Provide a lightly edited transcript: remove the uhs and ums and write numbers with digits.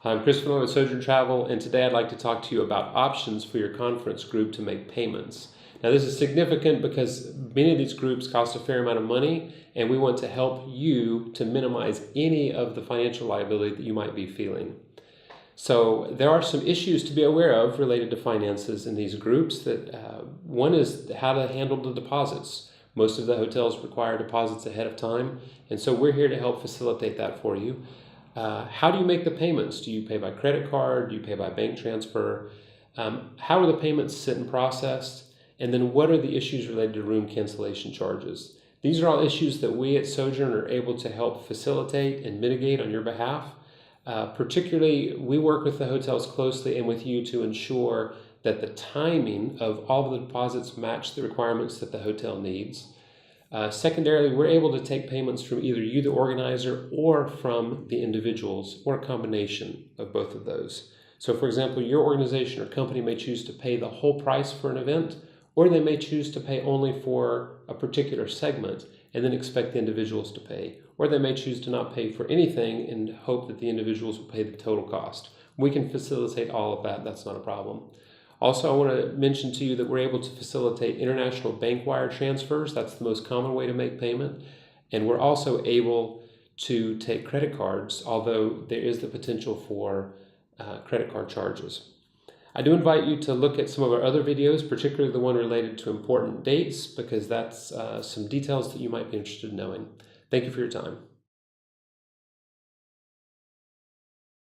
Hi, I'm Chris with Sojourn Travel, and today I'd like to talk to you about options for your conference group to make payments. Now, this is significant because many of these groups cost a fair amount of money, and we want to help you to minimize any of the financial liability that you might be feeling. So there are some issues to be aware of related to finances in these groups. One is how to handle the deposits. Most of the hotels require deposits ahead of time, and so we're here to help facilitate that for you. How do you make the payments? Do you pay by credit card? Do you pay by bank transfer? How are the payments sit and processed? And then what are the issues related to room cancellation charges? These are all issues that we at Sojourn are able to help facilitate and mitigate on your behalf. Particularly, we work with the hotels closely and with you to ensure that the timing of all of the deposits match the requirements that the hotel needs. Secondarily, we're able to take payments from either you, the organizer, or from the individuals, or a combination of both of those. So, for example, your organization or company may choose to pay the whole price for an event, or they may choose to pay only for a particular segment and then expect the individuals to pay. Or they may choose to not pay for anything and hope that the individuals will pay the total cost. We can facilitate all of that. That's not a problem. Also, I want to mention to you that we're able to facilitate international bank wire transfers. That's the most common way to make payment. And we're also able to take credit cards, although there is the potential for credit card charges. I do invite you to look at some of our other videos, particularly the one related to important dates, because that's some details that you might be interested in knowing. Thank you for your time.